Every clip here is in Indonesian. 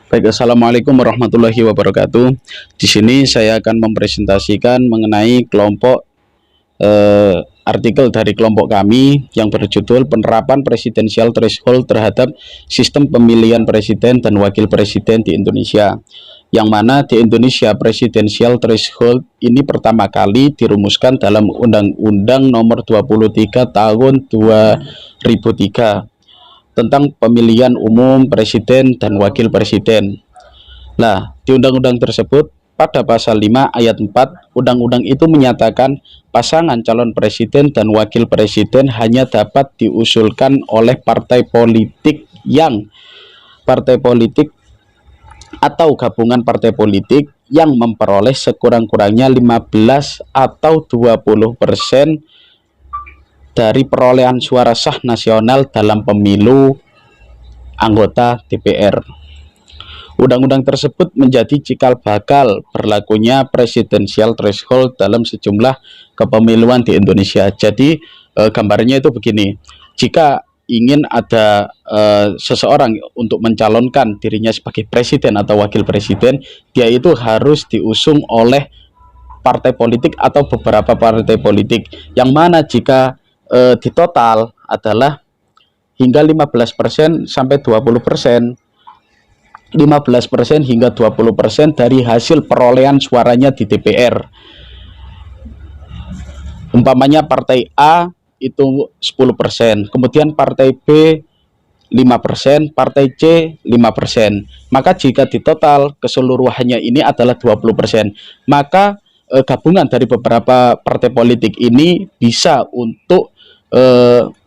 Baik, assalamualaikum warahmatullahi wabarakatuh. Di sini saya akan mempresentasikan mengenai kelompok artikel dari kelompok kami yang berjudul Penerapan Presidensial Threshold terhadap Sistem Pemilihan Presiden dan Wakil Presiden di Indonesia. Yang mana di Indonesia Presidensial Threshold ini pertama kali dirumuskan dalam Undang-Undang Nomor 23 Tahun 2003 tentang pemilihan umum presiden dan wakil presiden. Nah, di undang-undang tersebut pada pasal 5 ayat 4, undang-undang itu menyatakan pasangan calon presiden dan wakil presiden hanya dapat diusulkan oleh partai politik atau gabungan partai politik yang memperoleh sekurang-kurangnya 15 atau 20% dari perolehan suara sah nasional dalam pemilu anggota DPR. Undang-undang tersebut menjadi cikal bakal berlakunya presidensial threshold dalam sejumlah kepemiluan di Indonesia. Jadi gambarnya itu begini, jika ingin ada seseorang untuk mencalonkan dirinya sebagai presiden atau wakil presiden, dia itu harus diusung oleh partai politik atau beberapa partai politik, yang mana jika di total adalah hingga 15% sampai 20%, 15% hingga 20% dari hasil perolehan suaranya di DPR. Umpamanya partai A itu 10%, kemudian partai B 5%, partai C 5%. Maka jika di total keseluruhannya ini adalah 20%, maka gabungan dari beberapa partai politik ini bisa untuk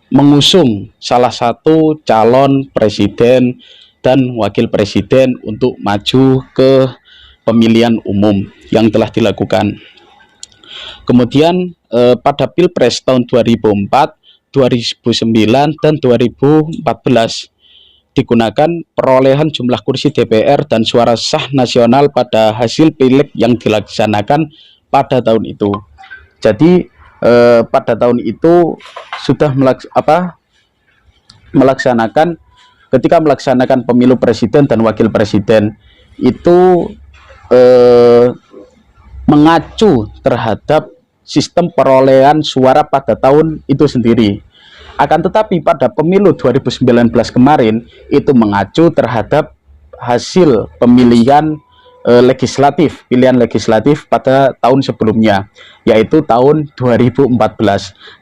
mengusung salah satu calon presiden dan wakil presiden untuk maju ke pemilihan umum yang telah dilakukan. Kemudian pada Pilpres tahun 2004, 2009, dan 2014 digunakan perolehan jumlah kursi DPR dan suara sah nasional pada hasil pileg yang dilaksanakan pada tahun itu. Jadi pada tahun itu sudah ketika melaksanakan pemilu presiden dan wakil presiden itu mengacu terhadap sistem perolehan suara pada tahun itu sendiri. Akan tetapi pada pemilu 2019 kemarin itu mengacu terhadap hasil pilihan legislatif pada tahun sebelumnya, yaitu tahun 2014.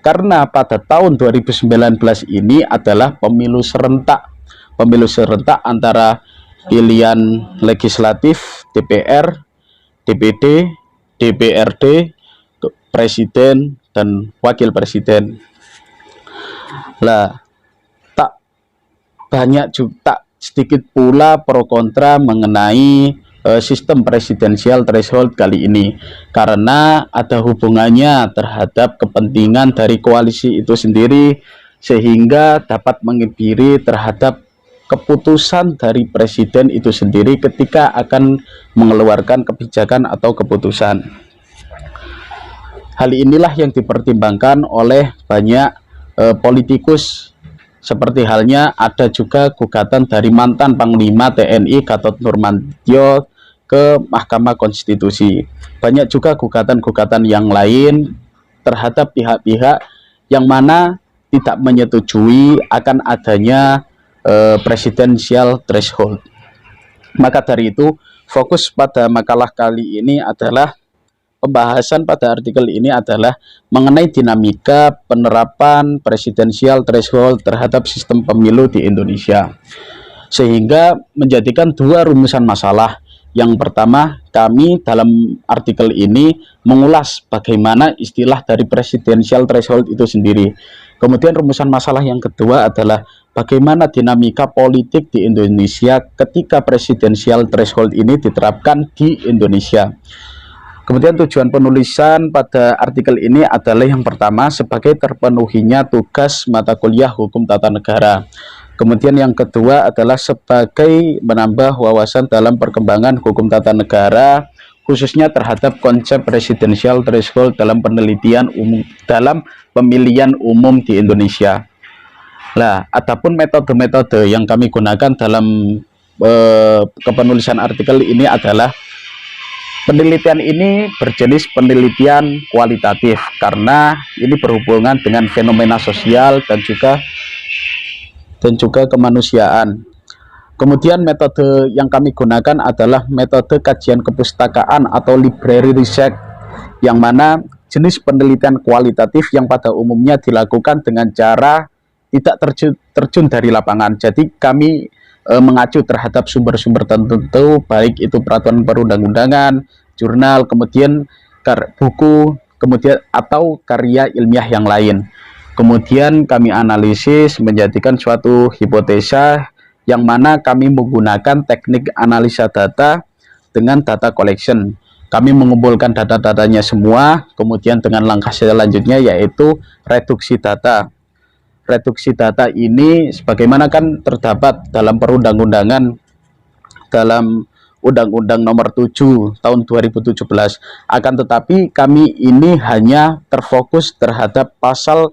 Karena pada tahun 2019 ini adalah pemilu serentak antara pilihan legislatif DPR, DPD, DPRD, presiden dan wakil presiden. Lah, tak sedikit pula pro kontra mengenai sistem presidensial threshold kali ini, karena ada hubungannya terhadap kepentingan dari koalisi itu sendiri, sehingga dapat mengebiri terhadap keputusan dari presiden itu sendiri ketika akan mengeluarkan kebijakan atau keputusan. Hal inilah yang dipertimbangkan oleh banyak politikus, seperti halnya ada juga gugatan dari mantan Panglima TNI Gatot Nurmantio ke Mahkamah Konstitusi. Banyak juga gugatan-gugatan yang lain terhadap pihak-pihak yang mana tidak menyetujui akan adanya presidensial threshold. Maka dari itu, fokus pada makalah kali ini adalah pembahasan pada artikel ini adalah mengenai dinamika penerapan presidensial threshold terhadap sistem pemilu di Indonesia, sehingga menjadikan dua rumusan masalah. Yang pertama, kami dalam artikel ini mengulas bagaimana istilah dari presidensial threshold itu sendiri. Kemudian rumusan masalah yang kedua adalah bagaimana dinamika politik di Indonesia ketika presidensial threshold ini diterapkan di Indonesia. Kemudian tujuan penulisan pada artikel ini adalah yang pertama sebagai terpenuhinya tugas mata kuliah hukum tata negara. Kemudian yang kedua adalah sebagai menambah wawasan dalam perkembangan hukum tata negara, khususnya terhadap konsep presidensial threshold dalam penelitian umum dalam pemilihan umum di Indonesia. Nah, adapun metode-metode yang kami gunakan dalam kepenulisan artikel ini adalah penelitian ini berjenis penelitian kualitatif karena ini berhubungan dengan fenomena sosial dan juga kemanusiaan. Kemudian metode yang kami gunakan adalah metode kajian kepustakaan atau library research, yang mana jenis penelitian kualitatif yang pada umumnya dilakukan dengan cara tidak terjun dari lapangan. Jadi kami mengacu terhadap sumber-sumber tertentu, baik itu peraturan perundang-undangan, jurnal, kemudian buku, kemudian atau karya ilmiah yang lain. Kemudian kami analisis menjadikan suatu hipotesa, yang mana kami menggunakan teknik analisa data dengan data collection. Kami mengumpulkan data-datanya semua, kemudian dengan langkah selanjutnya yaitu reduksi data. Reduksi data ini sebagaimana kan terdapat dalam perundang-undangan, dalam Undang-Undang Nomor 7 Tahun 2017. Akan tetapi kami ini hanya terfokus terhadap pasal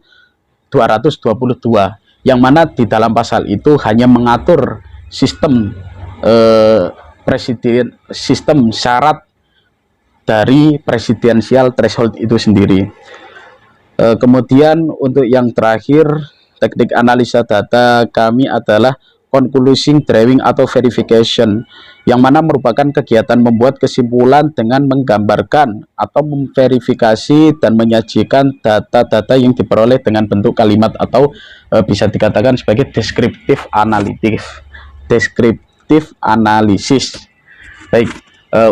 222, yang mana di dalam pasal itu hanya mengatur sistem sistem syarat dari presidensial threshold itu sendiri. Kemudian untuk yang terakhir, teknik analisa data kami adalah conclusion drawing atau verification, yang mana merupakan kegiatan membuat kesimpulan dengan menggambarkan atau memverifikasi dan menyajikan data-data yang diperoleh dengan bentuk kalimat atau bisa dikatakan sebagai deskriptif analisis. Baik,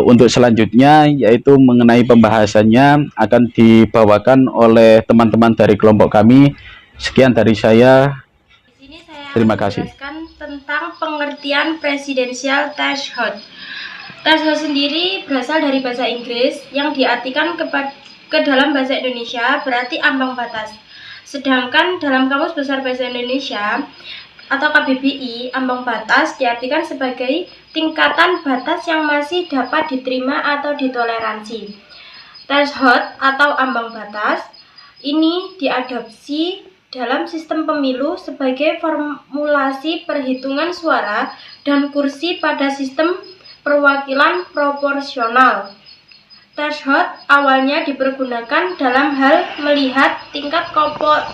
untuk selanjutnya yaitu mengenai pembahasannya akan dibawakan oleh teman-teman dari kelompok kami. Sekian dari saya. Terima kasih. Tentang pengertian presidensial threshold. Threshold sendiri berasal dari bahasa Inggris yang diartikan ke dalam bahasa Indonesia berarti ambang batas. Sedangkan dalam Kamus Besar Bahasa Indonesia atau KBBI, ambang batas diartikan sebagai tingkatan batas yang masih dapat diterima atau ditoleransi. Threshold atau ambang batas ini diadopsi dalam sistem pemilu sebagai formulasi perhitungan suara dan kursi pada sistem perwakilan proporsional. Threshold awalnya dipergunakan dalam hal melihat tingkat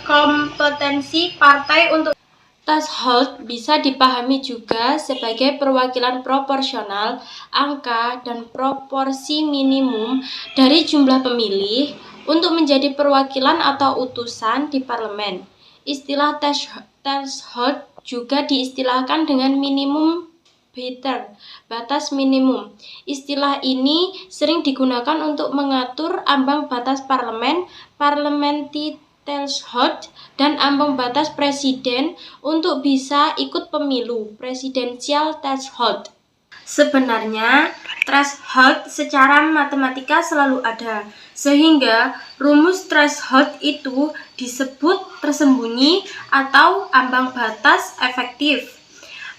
kompetensi partai untuk. Threshold bisa dipahami juga sebagai perwakilan proporsional, angka, dan proporsi minimum dari jumlah pemilih untuk menjadi perwakilan atau utusan di parlemen. Istilah threshold juga diistilahkan dengan minimum bidder, batas minimum. Istilah ini sering digunakan untuk mengatur ambang batas parlemen, parliamentary threshold, dan ambang batas presiden untuk bisa ikut pemilu, presidential threshold. Sebenarnya, threshold secara matematika selalu ada, sehingga rumus threshold itu disebut tersembunyi atau ambang batas efektif.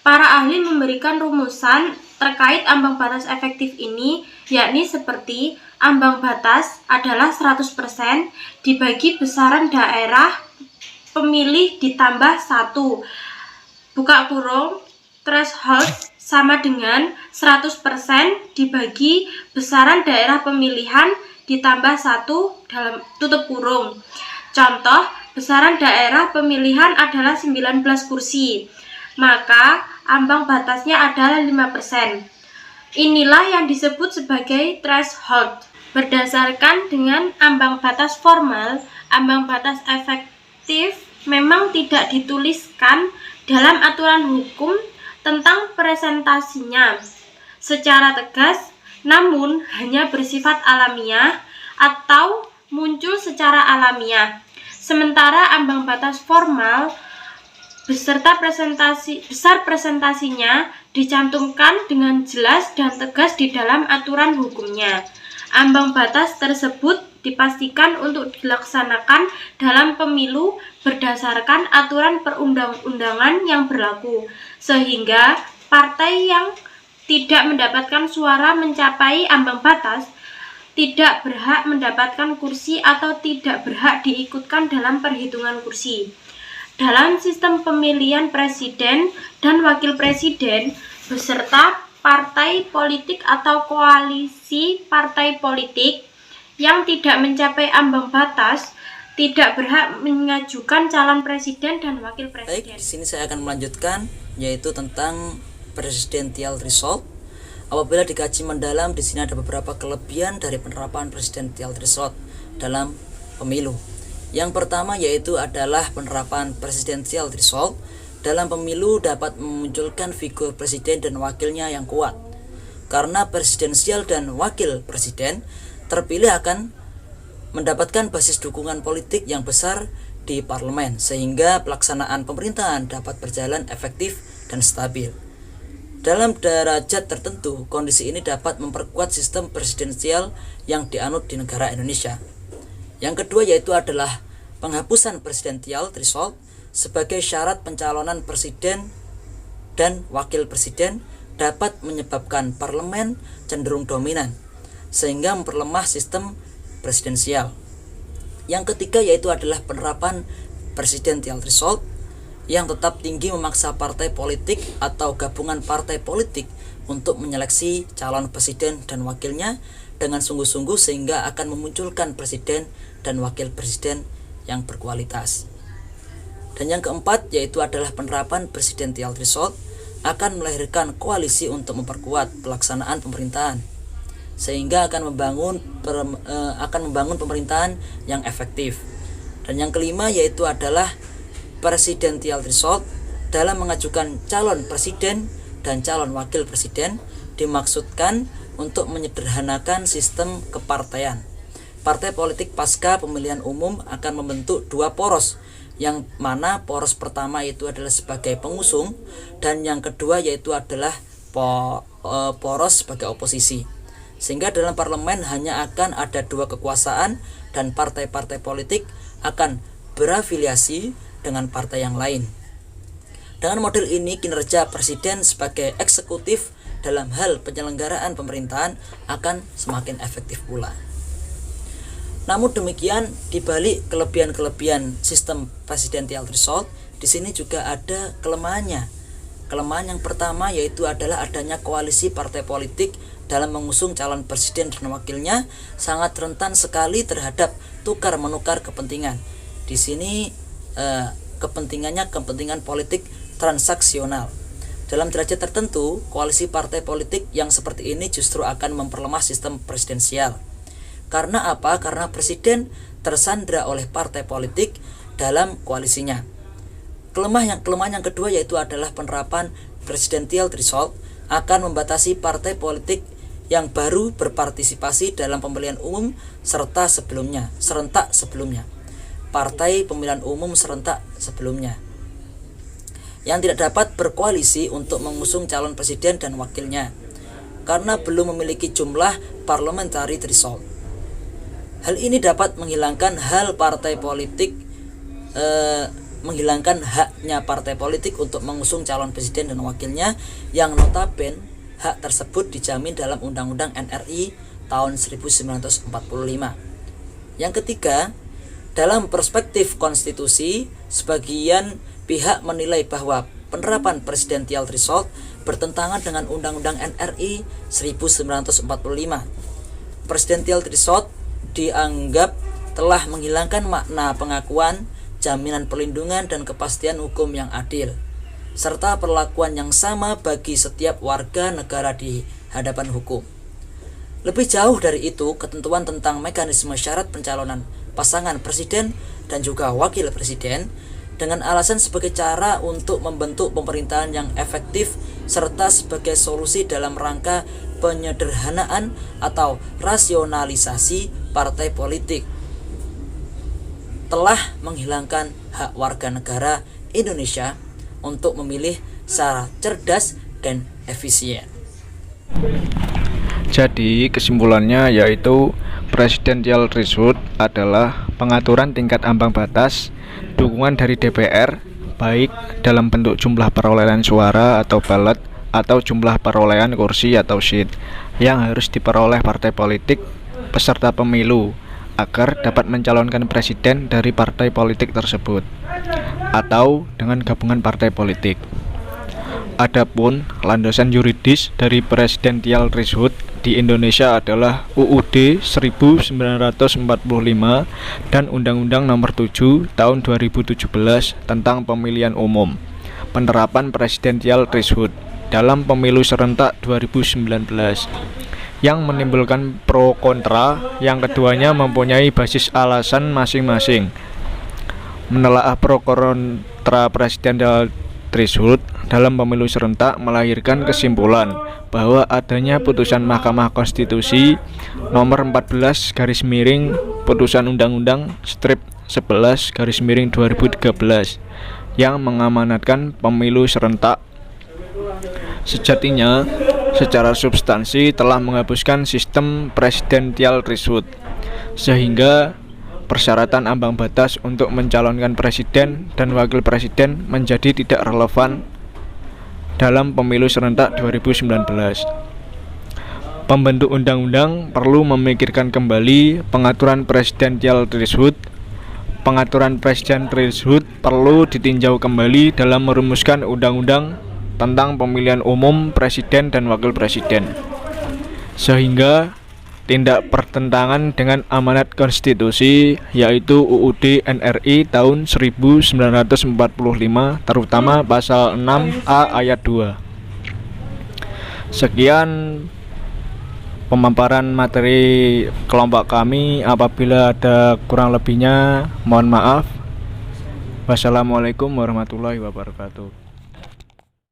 Para ahli memberikan rumusan terkait ambang batas efektif ini, yakni seperti ambang batas adalah 100% dibagi besaran daerah pemilih ditambah 1, buka kurung, threshold sama dengan 100% dibagi besaran daerah pemilihan ditambah 1 dalam tutup kurung. Contoh, besaran daerah pemilihan adalah 19 kursi, maka ambang batasnya adalah 5%. Inilah yang disebut sebagai threshold. Berdasarkan dengan ambang batas formal, ambang batas efektif memang tidak dituliskan dalam aturan hukum tentang presentasinya secara tegas, namun hanya bersifat alamiah atau muncul secara alamiah. Sementara ambang batas formal beserta besar presentasinya dicantumkan dengan jelas dan tegas di dalam aturan hukumnya. Ambang batas tersebut dipastikan untuk dilaksanakan dalam pemilu berdasarkan aturan perundang-undangan yang berlaku, sehingga partai yang tidak mendapatkan suara mencapai ambang batas tidak berhak mendapatkan kursi atau tidak berhak diikutkan dalam perhitungan kursi. Dalam sistem pemilihan presiden dan wakil presiden, beserta partai politik atau koalisi partai politik yang tidak mencapai ambang batas tidak berhak mengajukan calon presiden dan wakil Baik, presiden. di sini saya akan melanjutkan yaitu tentang presidential threshold. Apabila dikaji mendalam, di sini ada beberapa kelebihan dari penerapan presidential threshold dalam pemilu. Yang pertama yaitu adalah penerapan presidential threshold dalam pemilu dapat memunculkan figur presiden dan wakilnya yang kuat. Karena presidensial dan wakil presiden terpilih akan mendapatkan basis dukungan politik yang besar di parlemen, sehingga pelaksanaan pemerintahan dapat berjalan efektif dan stabil. Dalam derajat tertentu, kondisi ini dapat memperkuat sistem presidensial yang dianut di negara Indonesia. Yang kedua yaitu adalah penghapusan presidential threshold sebagai syarat pencalonan presiden dan wakil presiden dapat menyebabkan parlemen cenderung dominan, sehingga memperlemah sistem presidensial. Yang ketiga yaitu adalah penerapan presidential threshold yang tetap tinggi memaksa partai politik atau gabungan partai politik untuk menyeleksi calon presiden dan wakilnya dengan sungguh-sungguh sehingga akan memunculkan presiden dan wakil presiden yang berkualitas. Dan yang keempat yaitu adalah penerapan presidential threshold akan melahirkan koalisi untuk memperkuat pelaksanaan pemerintahan, sehingga akan membangun pemerintahan yang efektif. Dan yang kelima yaitu adalah presidential threshold dalam mengajukan calon presiden dan calon wakil presiden dimaksudkan untuk menyederhanakan sistem kepartaian. Partai politik pasca pemilihan umum akan membentuk dua poros, yang mana poros pertama itu adalah sebagai pengusung dan yang kedua yaitu adalah poros sebagai oposisi. Sehingga dalam parlemen hanya akan ada dua kekuasaan dan partai-partai politik akan berafiliasi dengan partai yang lain. Dengan model ini, kinerja presiden sebagai eksekutif dalam hal penyelenggaraan pemerintahan akan semakin efektif pula. Namun demikian, di balik kelebihan-kelebihan sistem presidential threshold, di sini juga ada kelemahannya. Kelemahan yang pertama yaitu adalah adanya koalisi partai politik dalam mengusung calon presiden dan wakilnya sangat rentan sekali terhadap tukar-menukar kepentingan. Di sini kepentingannya kepentingan politik transaksional. Dalam derajat tertentu, koalisi partai politik yang seperti ini justru akan memperlemah sistem presidensial. Karena apa? Karena presiden tersandra oleh partai politik dalam koalisinya. Kelemahan yang kedua yaitu adalah penerapan presidential threshold akan membatasi partai politik yang baru berpartisipasi dalam pemilihan umum serentak sebelumnya. Partai pemilihan umum serentak sebelumnya yang tidak dapat berkoalisi untuk mengusung calon presiden dan wakilnya karena belum memiliki jumlah parliamentary threshold. Hal ini dapat menghilangkan haknya partai politik untuk mengusung calon presiden dan wakilnya yang notabene hak tersebut dijamin dalam Undang-Undang NRI tahun 1945. Yang ketiga, dalam perspektif konstitusi, sebagian pihak menilai bahwa penerapan presidential threshold bertentangan dengan Undang-Undang NRI 1945. Presidential threshold dianggap telah menghilangkan makna pengakuan, jaminan perlindungan dan kepastian hukum yang adil, serta perlakuan yang sama bagi setiap warga negara di hadapan hukum. Lebih jauh dari itu, ketentuan tentang mekanisme syarat pencalonan pasangan presiden dan juga wakil presiden dengan alasan sebagai cara untuk membentuk pemerintahan yang efektif serta sebagai solusi dalam rangka penyederhanaan atau rasionalisasi partai politik telah menghilangkan hak warga negara Indonesia untuk memilih secara cerdas dan efisien. Jadi kesimpulannya yaitu presidential threshold adalah pengaturan tingkat ambang batas dukungan dari DPR baik dalam bentuk jumlah perolehan suara atau ballot atau jumlah perolehan kursi atau seat yang harus diperoleh partai politik peserta pemilu agar dapat mencalonkan presiden dari partai politik tersebut atau dengan gabungan partai politik. Adapun landasan yuridis dari presidensial threshold di Indonesia adalah UUD 1945 dan Undang-Undang Nomor 7 Tahun 2017 tentang Pemilihan Umum. Penerapan presidensial threshold dalam pemilu serentak 2019 yang menimbulkan pro kontra, yang keduanya mempunyai basis alasan masing-masing. Menelaah pro kontra presidensial threshold dalam pemilu serentak melahirkan kesimpulan bahwa adanya putusan Mahkamah Konstitusi nomor 14 putusan Undang-Undang strip 11 2013 yang mengamanatkan pemilu serentak. Sejatinya, secara substansi telah menghapuskan sistem presidensial threshold, sehingga persyaratan ambang batas untuk mencalonkan presiden dan wakil presiden menjadi tidak relevan dalam pemilu serentak 2019. Pembentuk undang-undang perlu memikirkan kembali pengaturan presidensial threshold. Pengaturan presidensial threshold perlu ditinjau kembali dalam merumuskan undang-undang tentang pemilihan umum presiden dan wakil presiden, sehingga tindak pertentangan dengan amanat konstitusi, yaitu UUD NRI tahun 1945, terutama pasal 6A ayat 2. Sekian pemaparan materi kelompok kami. Apabila ada kurang lebihnya, mohon maaf. Wassalamualaikum warahmatullahi wabarakatuh.